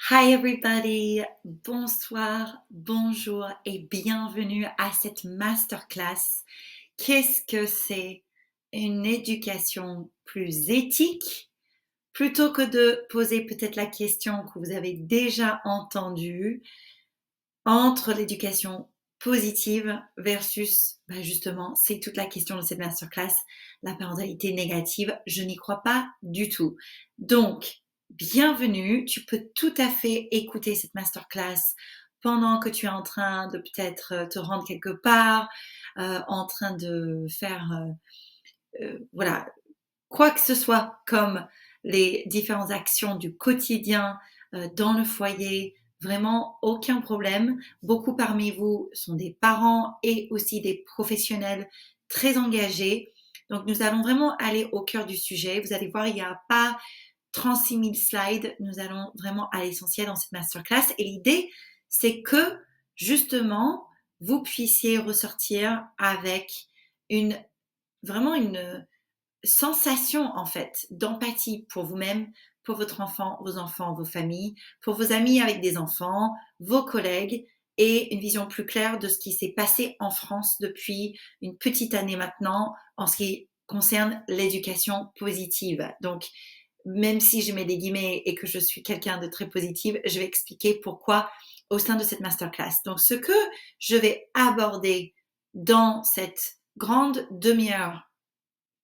Hi everybody, bonsoir, bonjour et bienvenue à cette masterclass. Qu'est-ce que c'est une éducation plus éthique? Plutôt que de poser peut-être la question que vous avez déjà entendue entre l'éducation positive versus, justement, c'est toute la question de cette masterclass, la parentalité négative. Je n'y crois pas du tout. Donc, bienvenue. Tu peux tout à fait écouter cette masterclass pendant que tu es en train de peut-être te rendre quelque part, en train de faire, voilà, quoi que ce soit comme les différentes actions du quotidien dans le foyer, vraiment aucun problème. Beaucoup parmi vous sont des parents et aussi des professionnels très engagés. Donc nous allons vraiment aller au cœur du sujet. Vous allez voir, il n'y a pas 36 000 slides. Nous allons vraiment à l'essentiel dans cette masterclass. Et l'idée, c'est que justement, vous puissiez ressortir avec une vraiment une sensation en fait d'empathie pour vous-même, pour votre enfant, vos familles, pour vos amis avec des enfants, vos collègues et une vision plus claire de ce qui s'est passé en France depuis une petite année maintenant en ce qui concerne l'éducation positive. Donc, même si je mets des guillemets et que je suis quelqu'un de très positive, je vais expliquer pourquoi au sein de cette masterclass. Donc, ce que je vais aborder dans cette grande demi-heure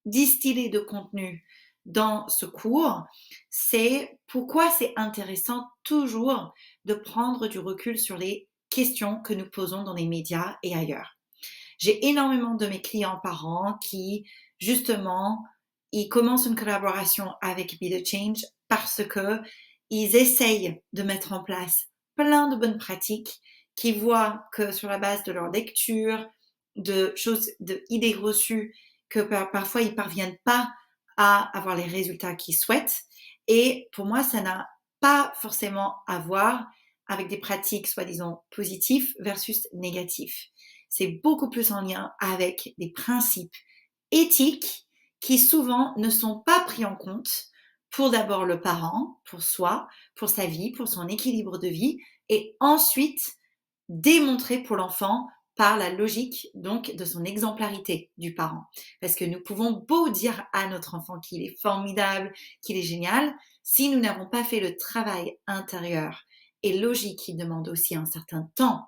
distiller de contenu dans ce cours, c'est pourquoi c'est intéressant toujours de prendre du recul sur les questions que nous posons dans les médias et ailleurs. J'ai énormément de mes clients parents qui, justement, ils commencent une collaboration avec Be The Change parce que ils essayent de mettre en place plein de bonnes pratiques qui voient que sur la base de leur lecture, de choses, d'idées reçues, que parfois ils parviennent pas à avoir les résultats qu'ils souhaitent. Et pour moi, ça n'a pas forcément à voir avec des pratiques soi-disant positives versus négatives. C'est beaucoup plus en lien avec des principes éthiques qui souvent ne sont pas pris en compte pour d'abord le parent, pour soi, pour sa vie, pour son équilibre de vie, et ensuite démontré pour l'enfant par la logique donc de son exemplarité du parent. Parce que nous pouvons beau dire à notre enfant qu'il est formidable, qu'il est génial, si nous n'avons pas fait le travail intérieur et logique qui demande aussi un certain temps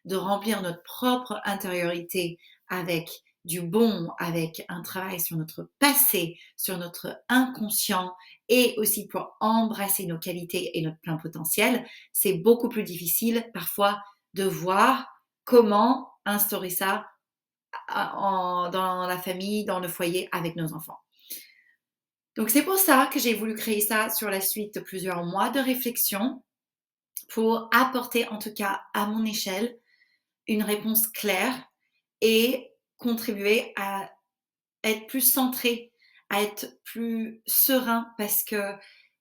de remplir notre propre intériorité avec du bon, avec un travail sur notre passé, sur notre inconscient et aussi pour embrasser nos qualités et notre plein potentiel, c'est beaucoup plus difficile parfois de voir comment instaurer ça dans la famille, dans le foyer avec nos enfants. Donc c'est pour ça que j'ai voulu créer ça sur la suite de plusieurs mois de réflexion pour apporter en tout cas à mon échelle une réponse claire et contribuer à être plus centré, à être plus serein parce que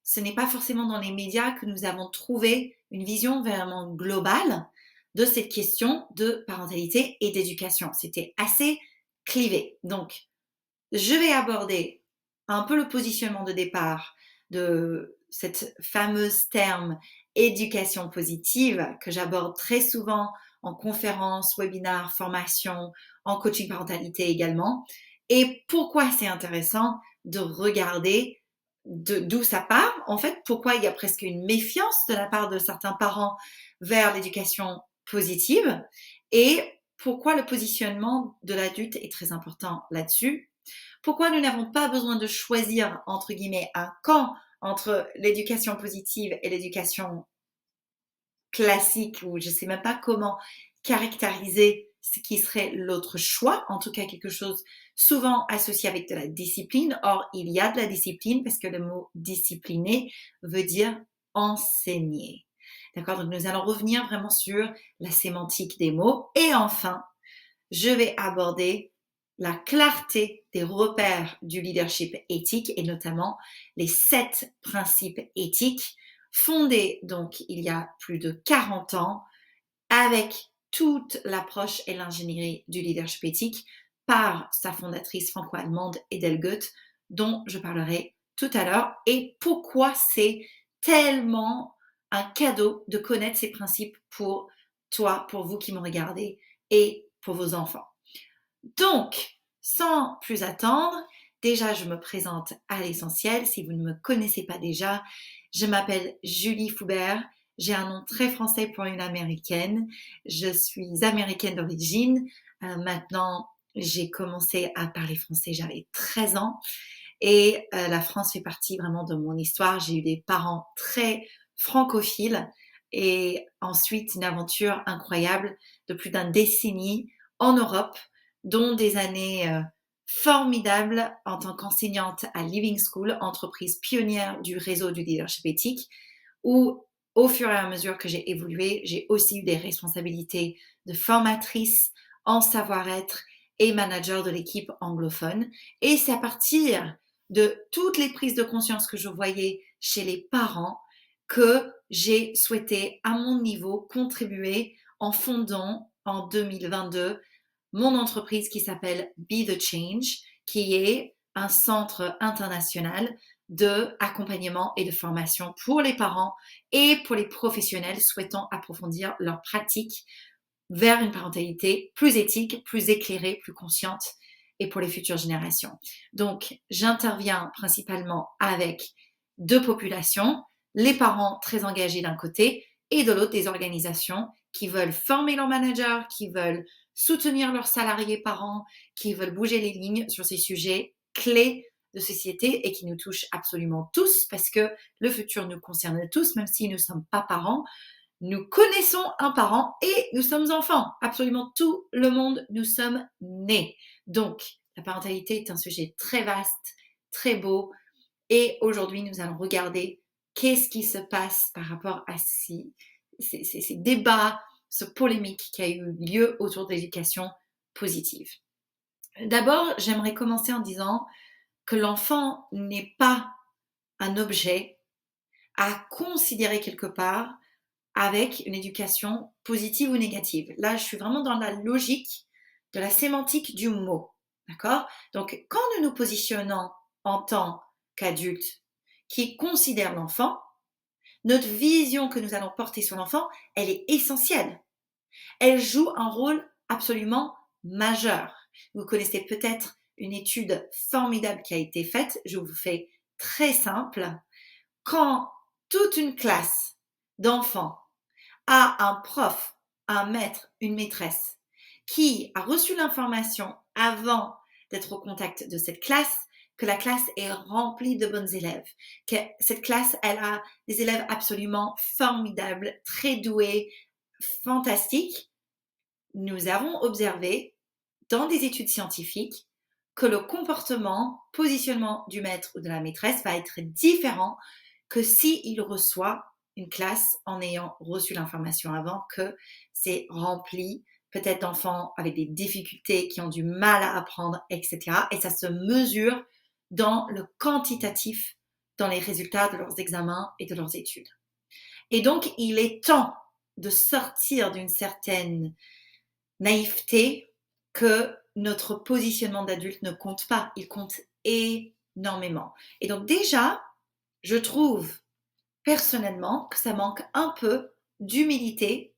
ce n'est pas forcément dans les médias que nous avons trouvé une vision vraiment globale de cette question de parentalité et d'éducation. C'était assez clivé. Donc, je vais aborder un peu le positionnement de départ de cette fameuse terme éducation positive que j'aborde très souvent en conférences, webinaires, formations, en coaching parentalité également. Et pourquoi c'est intéressant de regarder d'où ça part, en fait, pourquoi il y a presque une méfiance de la part de certains parents vers l'éducation positive et pourquoi le positionnement de l'adulte est très important là-dessus. Pourquoi nous n'avons pas besoin de choisir, entre guillemets, un camp entre l'éducation positive et l'éducation classique, ou je ne sais même pas comment caractériser ce qui serait l'autre choix, en tout cas quelque chose souvent associé avec de la discipline. Or, il y a de la discipline parce que le mot discipliner veut dire enseigner. D'accord? Donc, nous allons revenir vraiment sur la sémantique des mots. Et enfin, je vais aborder la clarté des repères du leadership éthique et notamment les 7 principes éthiques fondés donc il y a plus de 40 ans avec toute l'approche et l'ingénierie du leadership éthique par sa fondatrice franco-allemande Edel Goethe dont je parlerai tout à l'heure et pourquoi c'est tellement un cadeau de connaître ces principes pour toi, pour vous qui me regardez et pour vos enfants. Donc, sans plus attendre, déjà je me présente à l'essentiel. Si vous ne me connaissez pas déjà, je m'appelle Julie Foubert. J'ai un nom très français pour une américaine. Je suis américaine d'origine. Maintenant, j'ai commencé à parler français, j'avais 13 ans. Et la France fait partie vraiment de mon histoire. J'ai eu des parents très francophiles et ensuite une aventure incroyable de plus d'une décennie en Europe, dont des années formidables en tant qu'enseignante à Living School, entreprise pionnière du réseau du leadership éthique, où au fur et à mesure que j'ai évolué, j'ai aussi eu des responsabilités de formatrice en savoir-être et manager de l'équipe anglophone. Et c'est à partir de toutes les prises de conscience que je voyais chez les parents que j'ai souhaité, à mon niveau, contribuer en fondant en 2022 mon entreprise qui s'appelle Be the Change, qui est un centre international de accompagnement et de formation pour les parents et pour les professionnels souhaitant approfondir leur pratique vers une parentalité plus éthique, plus éclairée, plus consciente et pour les futures générations. Donc, j'interviens principalement avec deux populations, les parents très engagés d'un côté et de l'autre des organisations qui veulent former leurs managers, qui veulent soutenir leurs salariés parents, qui veulent bouger les lignes sur ces sujets clés de société et qui nous touchent absolument tous parce que le futur nous concerne tous, même si nous ne sommes pas parents. Nous connaissons un parent et nous sommes enfants. Absolument tout le monde, nous sommes nés. Donc, la parentalité est un sujet très vaste, très beau. Et aujourd'hui, nous allons regarder qu'est-ce qui se passe par rapport à ces débats, ce polémique qui a eu lieu autour de l'éducation positive. D'abord, j'aimerais commencer en disant que l'enfant n'est pas un objet à considérer quelque part avec une éducation positive ou négative. Là, je suis vraiment dans la logique de la sémantique du mot. D'accord? Donc, quand nous nous positionnons en tant qu'adultes qui considèrent l'enfant, notre vision que nous allons porter sur l'enfant, elle est essentielle. Elle joue un rôle absolument majeur. Vous connaissez peut-être une étude formidable qui a été faite. Je vous fais très simple. Quand toute une classe d'enfants a un prof, un maître, une maîtresse qui a reçu l'information avant d'être au contact de cette classe, que la classe est remplie de bons élèves, que cette classe, elle a des élèves absolument formidables, très doués, fantastiques. Nous avons observé dans des études scientifiques que le comportement, positionnement du maître ou de la maîtresse va être différent que s'il reçoit une classe en ayant reçu l'information avant, que c'est rempli peut-être d'enfants avec des difficultés, qui ont du mal à apprendre, etc. Et ça se mesure dans le quantitatif, dans les résultats de leurs examens et de leurs études. Et donc, il est temps de sortir d'une certaine naïveté que notre positionnement d'adulte ne compte pas. Il compte énormément. Et donc déjà, je trouve personnellement que ça manque un peu d'humilité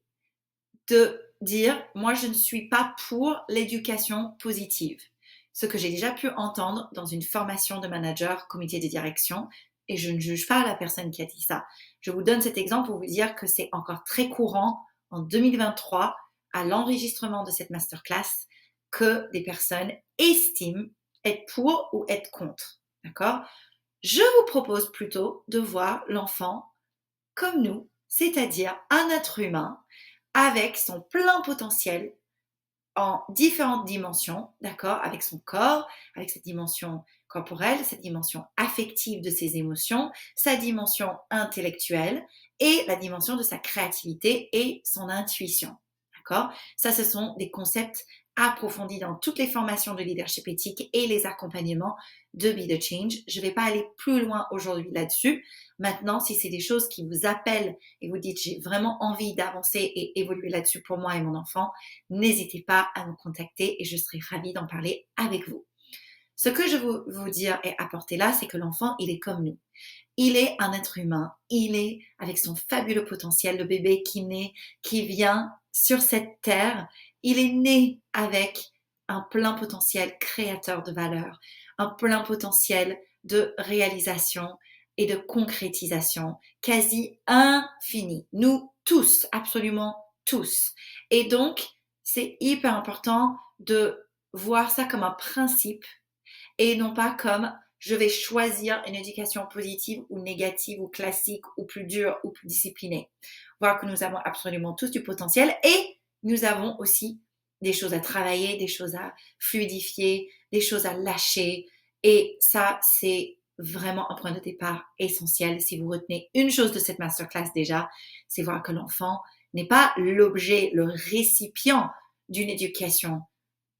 de dire moi je ne suis pas pour l'éducation positive. Ce que j'ai déjà pu entendre dans une formation de manager, comité de direction, et je ne juge pas la personne qui a dit ça. Je vous donne cet exemple pour vous dire que c'est encore très courant en 2023 à l'enregistrement de cette masterclass que des personnes estiment être pour ou être contre. D'accord? Je vous propose plutôt de voir l'enfant comme nous, c'est-à-dire un être humain avec son plein potentiel en différentes dimensions, d'accord, avec son corps, avec cette dimension corporelle, cette dimension affective de ses émotions, sa dimension intellectuelle et la dimension de sa créativité et son intuition, d'accord? Ça, ce sont des concepts approfondis dans toutes les formations de leadership éthique et les accompagnements de Be the Change. Je ne vais pas aller plus loin aujourd'hui là-dessus. Maintenant, si c'est des choses qui vous appellent et vous dites j'ai vraiment envie d'avancer et évoluer là-dessus pour moi et mon enfant, n'hésitez pas à me contacter et je serai ravie d'en parler avec vous. Ce que je veux vous dire et apporter là, c'est que l'enfant, il est comme nous. il est un être humain, il est avec son fabuleux potentiel, le bébé qui naît, qui vient sur cette terre, il est né avec un plein potentiel créateur de valeur, un plein potentiel de réalisation et de concrétisation quasi infini. Nous tous, absolument tous. Et donc, c'est hyper important de voir ça comme un principe et non pas comme je vais choisir une éducation positive ou négative ou classique ou plus dure ou plus disciplinée. Voir que nous avons absolument tous du potentiel et nous avons aussi des choses à travailler, des choses à fluidifier, des choses à lâcher. Et ça, c'est vraiment un point de départ essentiel. Si vous retenez une chose de cette masterclass déjà, c'est voir que l'enfant n'est pas l'objet, le récipient d'une éducation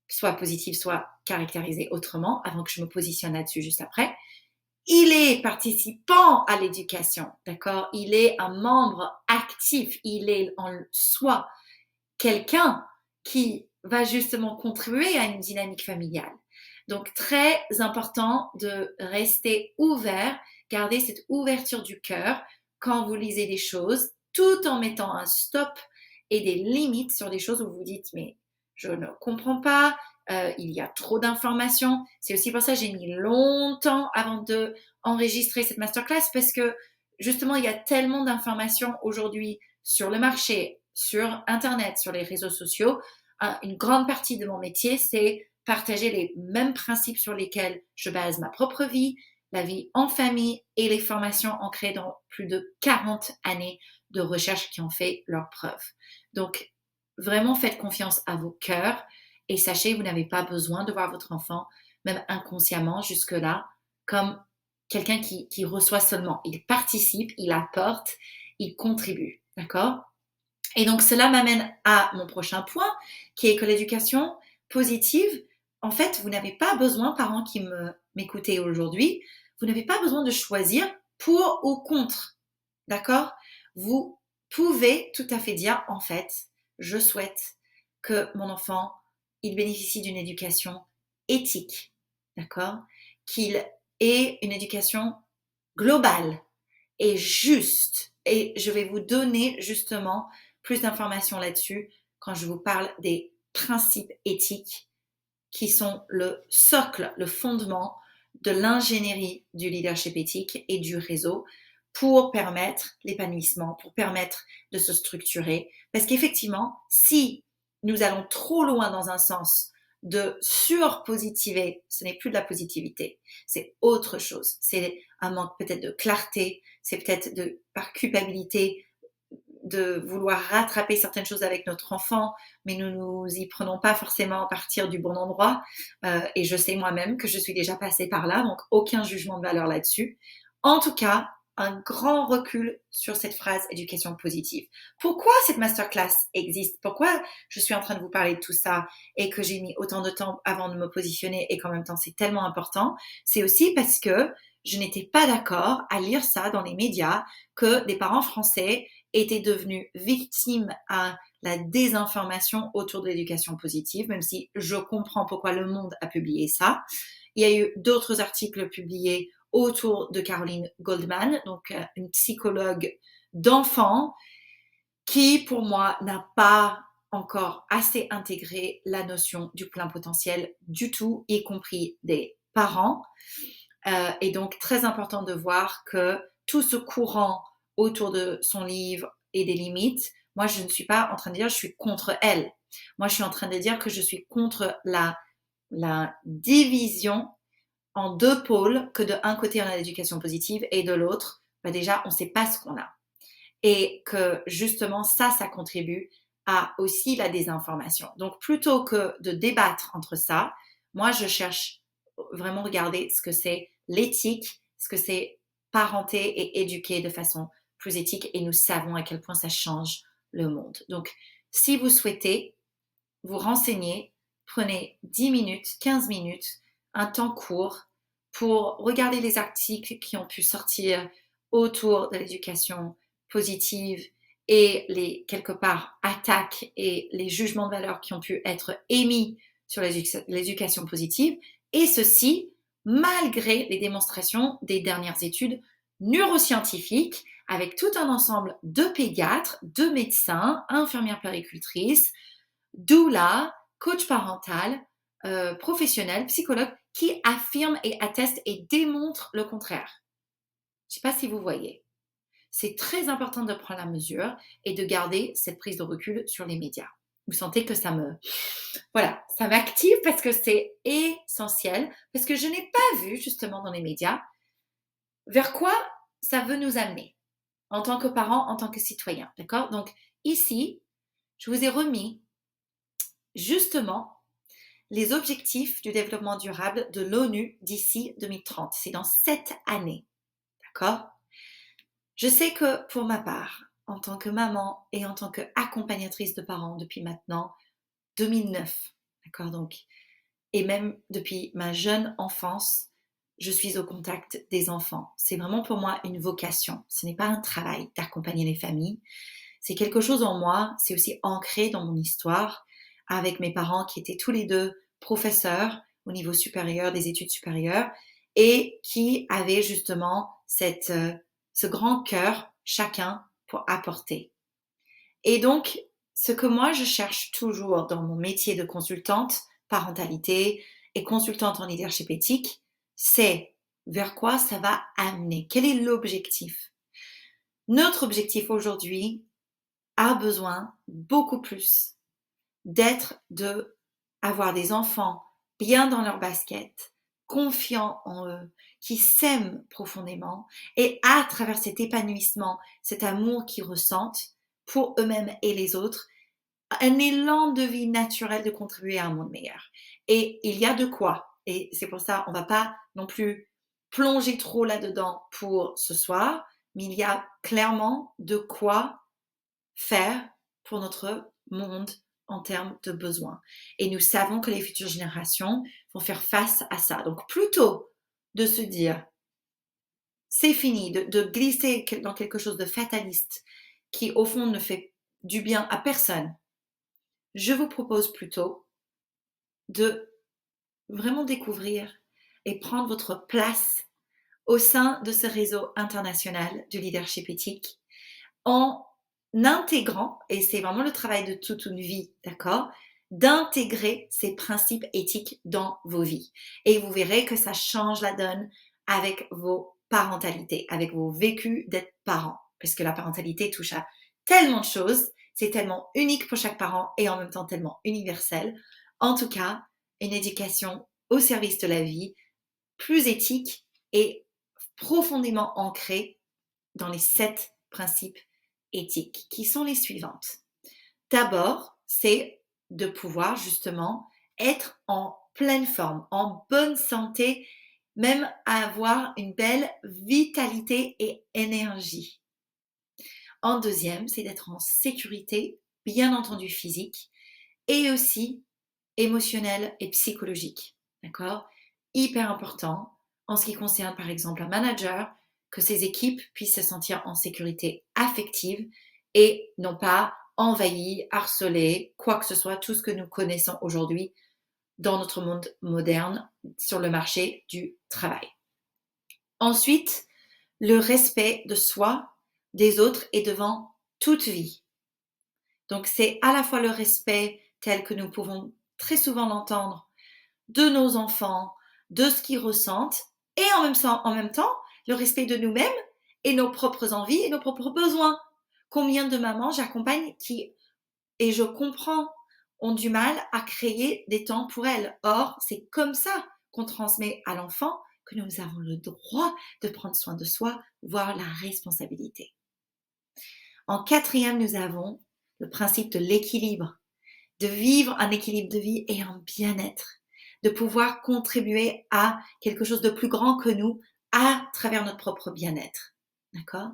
soit positive, soit caractérisée autrement, avant que je me positionne là-dessus juste après. Il est participant à l'éducation, d'accord? Il est un membre actif, il est en soi quelqu'un qui va justement contribuer à une dynamique familiale. Donc, très important de rester ouvert, garder cette ouverture du cœur quand vous lisez des choses, tout en mettant un stop et des limites sur des choses où vous vous dites, mais je ne comprends pas, il y a trop d'informations. C'est aussi pour ça que j'ai mis longtemps avant de enregistrer cette masterclass parce que justement, il y a tellement d'informations aujourd'hui sur le marché, sur Internet, sur les réseaux sociaux. Une grande partie de mon métier, c'est partager les mêmes principes sur lesquels je base ma propre vie, la vie en famille et les formations ancrées dans plus de 40 années de recherche qui ont fait leurs preuves. Donc, vraiment faites confiance à vos cœurs et sachez, vous n'avez pas besoin de voir votre enfant, même inconsciemment jusque-là, comme quelqu'un qui reçoit seulement. Il participe, il apporte, il contribue. D'accord? Et donc, cela m'amène à mon prochain point, qui est que l'éducation positive, en fait, vous n'avez pas besoin, parents qui m'écoutez aujourd'hui, vous n'avez pas besoin de choisir pour ou contre. D'accord? Vous pouvez tout à fait dire, en fait, je souhaite que mon enfant, il bénéficie d'une éducation éthique. D'accord? Qu'il ait une éducation globale et juste. Et je vais vous donner justement plus d'informations là-dessus quand je vous parle des principes éthiques qui sont le socle, le fondement de l'ingénierie du leadership éthique et du réseau pour permettre l'épanouissement, pour permettre de se structurer. Parce qu'effectivement, si nous allons trop loin dans un sens de surpositiver, ce n'est plus de la positivité, c'est autre chose. C'est un manque peut-être de clarté, c'est peut-être par culpabilité de vouloir rattraper certaines choses avec notre enfant, mais nous nous y prenons pas forcément à partir du bon endroit. Et je sais moi-même que je suis déjà passée par là, donc aucun jugement de valeur là-dessus. En tout cas, un grand recul sur cette phrase éducation positive. Pourquoi cette masterclass existe? Pourquoi je suis en train de vous parler de tout ça et que j'ai mis autant de temps avant de me positionner et qu'en même temps c'est tellement important? C'est aussi parce que je n'étais pas d'accord à lire ça dans les médias que des parents français étaient devenus victimes à la désinformation autour de l'éducation positive, même si je comprends pourquoi Le Monde a publié ça. Il y a eu d'autres articles publiés autour de Caroline Goldman, donc une psychologue d'enfants, qui pour moi n'a pas encore assez intégré la notion du plein potentiel du tout, y compris des parents. Et donc très important de voir que tout ce courant autour de son livre et des limites, moi je ne suis pas en train de dire je suis contre elle. Moi je suis en train de dire que je suis contre la division en deux pôles, que de un côté on a l'éducation positive et de l'autre, déjà on ne sait pas ce qu'on a. Et que justement ça contribue à aussi la désinformation. Donc plutôt que de débattre entre ça, moi je cherche vraiment regarder ce que c'est l'éthique, ce que c'est parenter et éduquer de façon plus éthique et nous savons à quel point ça change le monde. Donc, si vous souhaitez vous renseigner, prenez 10 minutes, 15 minutes, un temps court pour regarder les articles qui ont pu sortir autour de l'éducation positive et les, quelque part, attaques et les jugements de valeur qui ont pu être émis sur l'éducation positive, et ceci malgré les démonstrations des dernières études neuroscientifique avec tout un ensemble de pédiatres, de médecins, infirmières puéricultrices, doula, coach parental, professionnels, psychologues qui affirment et attestent et démontrent le contraire. Je ne sais pas si vous voyez. C'est très important de prendre la mesure et de garder cette prise de recul sur les médias. Vous sentez que ça m'active parce que c'est essentiel, parce que je n'ai pas vu justement dans les médias vers quoi ça veut nous amener en tant que parents, en tant que citoyens. D'accord? Donc ici, je vous ai remis justement les objectifs du développement durable de l'ONU d'ici 2030. C'est dans 7 années. D'accord? Je sais que pour ma part, en tant que maman et en tant qu'accompagnatrice de parents depuis maintenant 2009, d'accord, donc, et même depuis ma jeune enfance, je suis au contact des enfants. C'est vraiment pour moi une vocation. Ce n'est pas un travail d'accompagner les familles. C'est quelque chose en moi, c'est aussi ancré dans mon histoire avec mes parents qui étaient tous les deux professeurs au niveau supérieur, des études supérieures, et qui avaient justement ce grand cœur, chacun, pour apporter. Et donc, ce que moi, je cherche toujours dans mon métier de consultante, parentalité et consultante en leadership éthique, c'est vers quoi ça va amener. Quel est l'objectif? Notre objectif aujourd'hui a besoin beaucoup plus avoir des enfants bien dans leur basket, confiants en eux, qui s'aiment profondément et à travers cet épanouissement, cet amour qu'ils ressentent pour eux-mêmes et les autres, un élan de vie naturel de contribuer à un monde meilleur. Et il y a de quoi. Et c'est pour ça, on ne va pas non plus plonger trop là-dedans pour ce soir, mais il y a clairement de quoi faire pour notre monde en termes de besoins. Et nous savons que les futures générations vont faire face à ça. Donc, plutôt de se dire, c'est fini, de glisser dans quelque chose de fataliste qui, au fond, ne fait du bien à personne, je vous propose plutôt de vraiment découvrir et prendre votre place au sein de ce réseau international du leadership éthique en intégrant, et c'est vraiment le travail de toute une vie, d'accord, d'intégrer ces principes éthiques dans vos vies. Et vous verrez que ça change la donne avec vos parentalités, avec vos vécus d'être parents. Parce que la parentalité touche à tellement de choses, c'est tellement unique pour chaque parent et en même temps tellement universel. En tout cas, une éducation au service de la vie, plus éthique et profondément ancrée dans les 7 principes éthiques, qui sont les suivantes. D'abord, c'est de pouvoir justement être en pleine forme, en bonne santé, même avoir une belle vitalité et énergie. En deuxième, c'est d'être en sécurité, bien entendu physique, et aussi émotionnelle et psychologique. D'accord? Hyper important en ce qui concerne par exemple un manager, que ses équipes puissent se sentir en sécurité affective et non pas envahies, harcelées, quoi que ce soit, tout ce que nous connaissons aujourd'hui dans notre monde moderne sur le marché du travail. Ensuite, le respect de soi, des autres et devant toute vie. Donc c'est à la fois le respect tel que nous pouvons très souvent l'entendre de nos enfants, de ce qu'ils ressentent et en même temps le respect de nous-mêmes et nos propres envies et nos propres besoins. Combien de mamans j'accompagne qui, et je comprends, ont du mal à créer des temps pour elles. Or, c'est comme ça qu'on transmet à l'enfant que nous avons le droit de prendre soin de soi, voire la responsabilité. En quatrième, nous avons le principe de l'équilibre, de vivre un équilibre de vie et un bien-être, de pouvoir contribuer à quelque chose de plus grand que nous à travers notre propre bien-être. D'accord?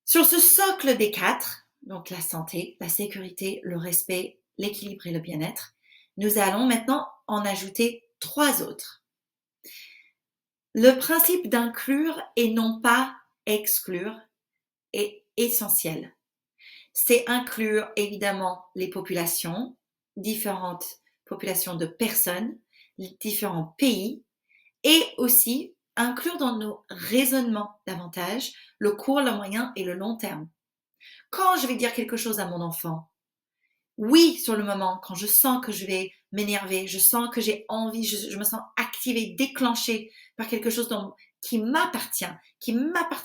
Sur ce socle des 4, donc la santé, la sécurité, le respect, l'équilibre et le bien-être, nous allons maintenant en ajouter 3 autres. Le principe d'inclure et non pas exclure est essentiel. C'est inclure évidemment les populations, différentes populations de personnes, les différents pays et aussi inclure dans nos raisonnements davantage le court, le moyen et le long terme. Quand je vais dire quelque chose à mon enfant, oui, sur le moment, quand je sens que je vais m'énerver, je sens que j'ai envie, je me sens activée, déclenchée par quelque chose qui m'appartient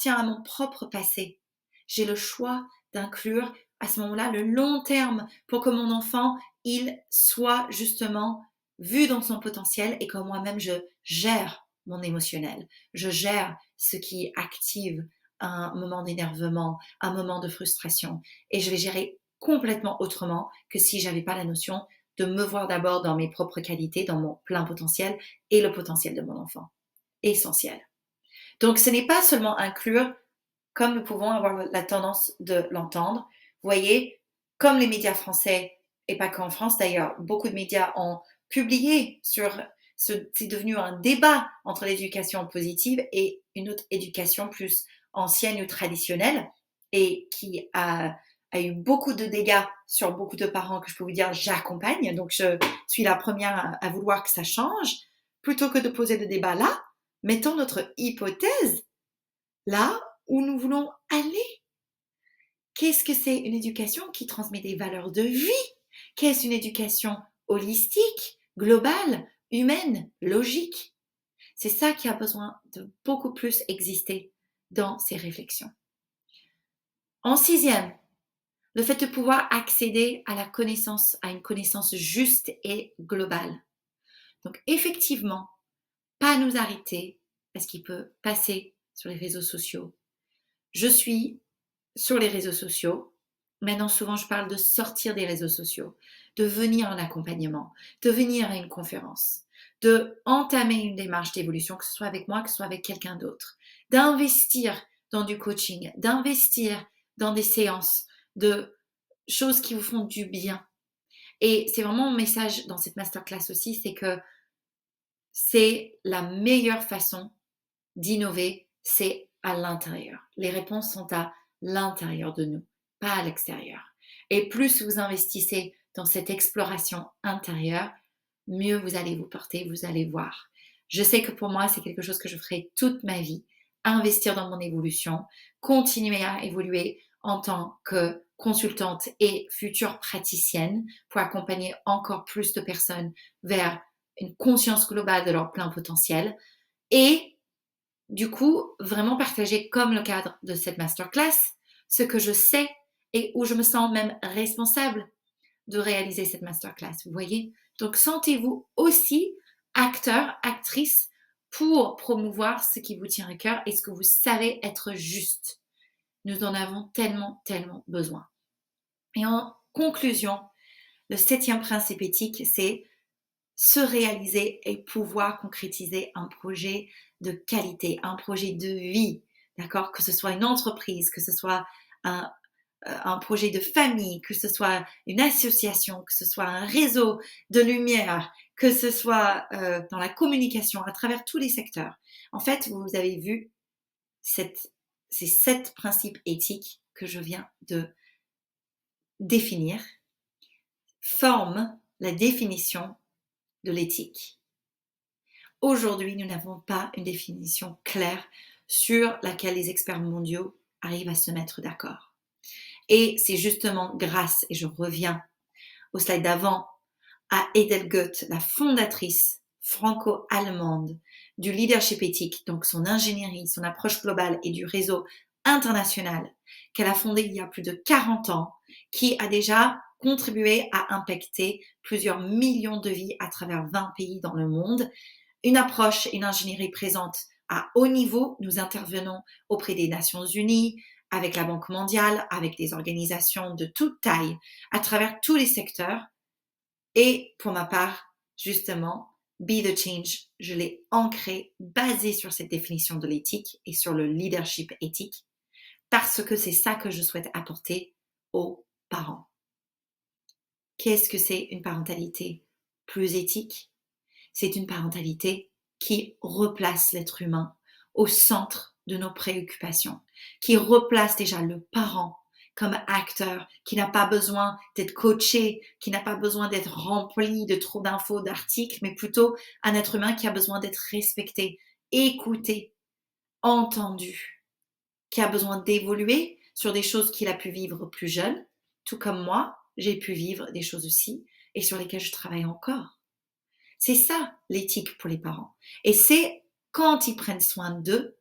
à mon propre passé. J'ai le choix d'inclure à ce moment-là le long terme pour que mon enfant, il soit justement vu dans son potentiel et que moi-même, je gère mon émotionnel. Je gère ce qui active un moment d'énervement, un moment de frustration. Et je vais gérer complètement autrement que si j'avais pas la notion de me voir d'abord dans mes propres qualités, dans mon plein potentiel et le potentiel de mon enfant. Essentiel. Donc, ce n'est pas seulement inclure, comme nous pouvons avoir la tendance de l'entendre. Vous voyez, comme les médias français, et pas qu'en France d'ailleurs, beaucoup de médias ont publié c'est devenu un débat entre l'éducation positive et une autre éducation plus ancienne ou traditionnelle, et qui a eu beaucoup de dégâts sur beaucoup de parents que je peux vous dire, j'accompagne. Donc, je suis la première à vouloir que ça change. Plutôt que de poser le débat là, mettons notre hypothèse là où nous voulons aller. Qu'est-ce que c'est une éducation qui transmet des valeurs de vie? Qu'est-ce une éducation holistique, globale, humaine, logique? C'est ça qui a besoin de beaucoup plus exister dans ces réflexions. En 6e, le fait de pouvoir accéder à une connaissance juste et globale. Donc effectivement, pas nous arrêter à ce qui peut passer sur les réseaux sociaux. Je suis sur les réseaux sociaux. Maintenant, souvent, je parle de sortir des réseaux sociaux, de venir en accompagnement, de venir à une conférence, de entamer une démarche d'évolution, que ce soit avec moi, que ce soit avec quelqu'un d'autre, d'investir dans du coaching, d'investir dans des séances, de choses qui vous font du bien. Et c'est vraiment mon message dans cette masterclass aussi, c'est que c'est la meilleure façon d'innover, c'est à l'intérieur. Les réponses sont à l'intérieur de nous, pas à l'extérieur. Et plus vous investissez dans cette exploration intérieure, mieux vous allez vous porter, vous allez voir. Je sais que pour moi, c'est quelque chose que je ferai toute ma vie, investir dans mon évolution, continuer à évoluer en tant que consultante et future praticienne pour accompagner encore plus de personnes vers une conscience globale de leur plein potentiel et du coup, vraiment partager comme le cadre de cette masterclass, ce que je sais et où je me sens même responsable de réaliser cette masterclass. Vous voyez? Donc, sentez-vous aussi acteur, actrice pour promouvoir ce qui vous tient à cœur et ce que vous savez être juste. Nous en avons tellement, tellement besoin. Et en conclusion, le 7e principe éthique, c'est se réaliser et pouvoir concrétiser un projet de qualité, un projet de vie, d'accord? Que ce soit une entreprise, que ce soit un projet de famille, que ce soit une association, que ce soit un réseau de lumière, que ce soit dans la communication, à travers tous les secteurs. En fait, vous avez vu ces 7 principes éthiques que je viens de définir, forment la définition de l'éthique. Aujourd'hui, nous n'avons pas une définition claire sur laquelle les experts mondiaux arrivent à se mettre d'accord. Et c'est justement grâce, et je reviens au slide d'avant, à Edelgöt, la fondatrice franco-allemande du leadership éthique, donc son ingénierie, son approche globale et du réseau international qu'elle a fondé il y a plus de 40 ans, qui a déjà contribué à impacter plusieurs millions de vies à travers 20 pays dans le monde. Une approche, une ingénierie présente à haut niveau. Nous intervenons auprès des Nations Unies, avec la Banque mondiale, avec des organisations de toute taille, à travers tous les secteurs. Et pour ma part, justement, Be the Change, je l'ai ancré, basé sur cette définition de l'éthique et sur le leadership éthique, parce que c'est ça que je souhaite apporter aux parents. Qu'est-ce que c'est une parentalité plus éthique? C'est une parentalité qui replace l'être humain au centre de nos préoccupations, qui replace déjà le parent comme acteur, qui n'a pas besoin d'être coaché, qui n'a pas besoin d'être rempli de trop d'infos, d'articles, mais plutôt un être humain qui a besoin d'être respecté, écouté, entendu, qui a besoin d'évoluer sur des choses qu'il a pu vivre plus jeune, tout comme moi, j'ai pu vivre des choses aussi et sur lesquelles je travaille encore. C'est ça l'éthique pour les parents. Et c'est quand ils prennent soin d'eux,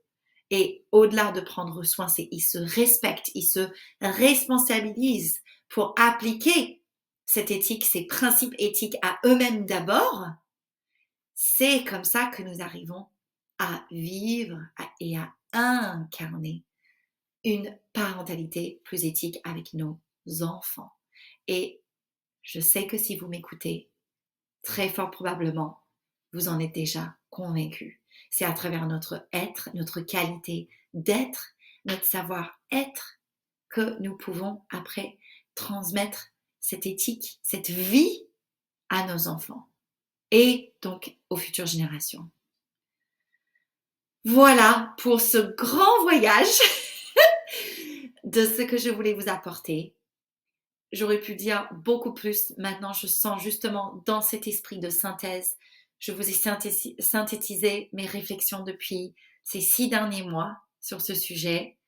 et au-delà de prendre soin, c'est ils se respectent, ils se responsabilisent pour appliquer cette éthique, ces principes éthiques à eux-mêmes d'abord. C'est comme ça que nous arrivons à vivre et à incarner une parentalité plus éthique avec nos enfants. Et je sais que si vous m'écoutez, très fort probablement, vous en êtes déjà convaincu. C'est à travers notre être, notre qualité d'être, notre savoir-être que nous pouvons après transmettre cette éthique, cette vie à nos enfants et donc aux futures générations. Voilà pour ce grand voyage de ce que je voulais vous apporter. J'aurais pu dire beaucoup plus. Maintenant, je sens justement dans cet esprit de synthèse, je vous ai synthétisé mes réflexions depuis ces 6 derniers mois sur ce sujet.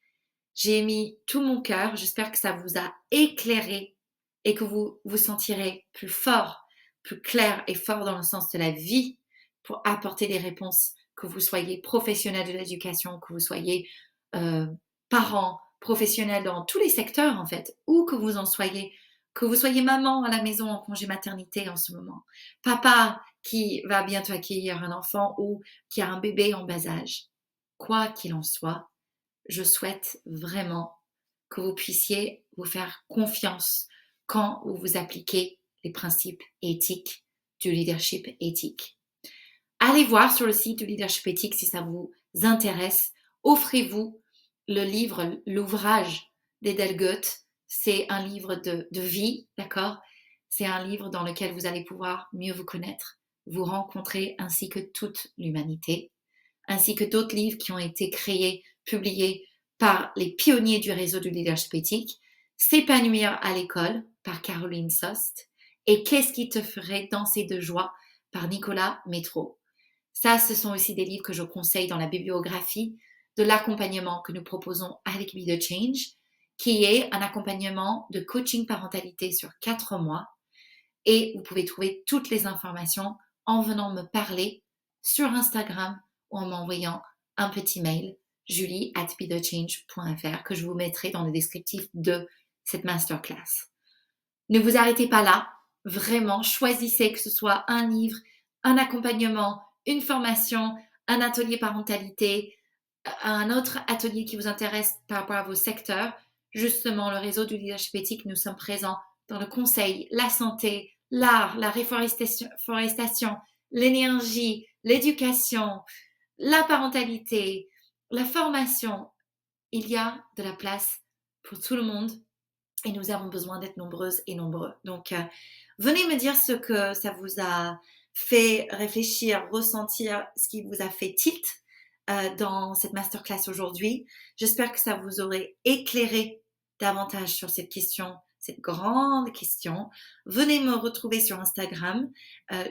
J'ai mis tout mon cœur. J'espère que ça vous a éclairé et que vous vous sentirez plus fort, plus clair et fort dans le sens de la vie pour apporter des réponses, que vous soyez professionnel de l'éducation, que vous soyez parent, professionnel dans tous les secteurs en fait, ou que vous soyez maman à la maison en congé maternité en ce moment, papa qui va bientôt accueillir un enfant ou qui a un bébé en bas âge. Quoi qu'il en soit, je souhaite vraiment que vous puissiez vous faire confiance quand vous appliquez les principes éthiques du leadership éthique. Allez voir sur le site du leadership éthique si ça vous intéresse. Offrez-vous le livre, l'ouvrage d'Edel Goethe. C'est un livre de vie, d'accord? C'est un livre dans lequel vous allez pouvoir mieux vous connaître, vous rencontrer ainsi que toute l'humanité, ainsi que d'autres livres qui ont été créés, publiés par les pionniers du réseau du leadership éthique. S'épanouir à l'école par Caroline Sost et Qu'est-ce qui te ferait danser de joie par Nicolas Métro. Ça, ce sont aussi des livres que je conseille dans la bibliographie de l'accompagnement que nous proposons avec Be The Change, qui est un accompagnement de coaching parentalité sur 4 mois. Et vous pouvez trouver toutes les informations en venant me parler sur Instagram ou en m'envoyant un petit mail, julie@bethechange.fr, que je vous mettrai dans le descriptif de cette masterclass. Ne vous arrêtez pas là. Vraiment, choisissez que ce soit un livre, un accompagnement, une formation, un atelier parentalité, un autre atelier qui vous intéresse par rapport à vos secteurs. Justement, le réseau du leadership éthique, nous sommes présents dans le conseil, la santé, l'art, la reforestation, l'énergie, l'éducation, la parentalité, la formation. Il y a de la place pour tout le monde et nous avons besoin d'être nombreuses et nombreux. Donc, venez me dire ce que ça vous a fait réfléchir, ressentir, ce qui vous a fait tilt dans cette masterclass aujourd'hui. J'espère que ça vous aurait éclairé davantage sur cette question, cette grande question. Venez me retrouver sur Instagram,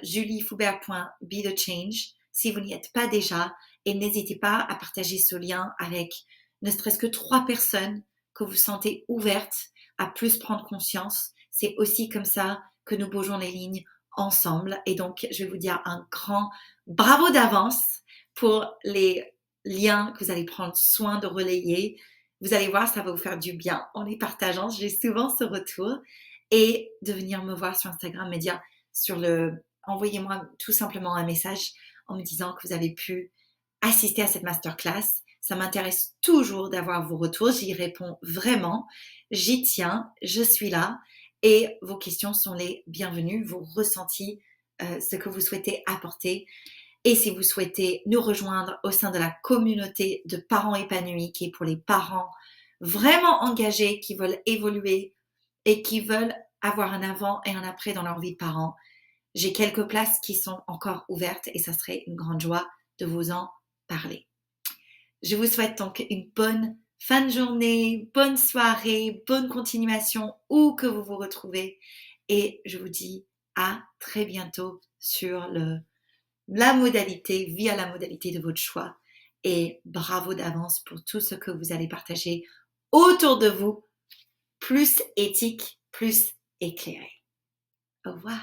juliefoubert.bethechange, si vous n'y êtes pas déjà, et n'hésitez pas à partager ce lien avec ne serait-ce que 3 personnes que vous sentez ouvertes à plus prendre conscience. C'est aussi comme ça que nous bougeons les lignes ensemble. Et donc, je vais vous dire un grand bravo d'avance pour les liens que vous allez prendre soin de relayer. Vous allez voir, ça va vous faire du bien en les partageant. J'ai souvent ce retour. Et de venir me voir sur Instagram, me dire envoyez-moi tout simplement un message en me disant que vous avez pu assister à cette masterclass. Ça m'intéresse toujours d'avoir vos retours. J'y réponds vraiment. J'y tiens. Je suis là. Et vos questions sont les bienvenues. Vos ressentis, ce que vous souhaitez apporter. Et si vous souhaitez nous rejoindre au sein de la communauté de parents épanouis, qui est pour les parents vraiment engagés, qui veulent évoluer et qui veulent avoir un avant et un après dans leur vie de parents, j'ai quelques places qui sont encore ouvertes et ça serait une grande joie de vous en parler. Je vous souhaite donc une bonne fin de journée, bonne soirée, bonne continuation où que vous vous retrouvez et je vous dis à très bientôt sur via la modalité de votre choix et bravo d'avance pour tout ce que vous allez partager autour de vous, plus éthique, plus éclairé. Au revoir.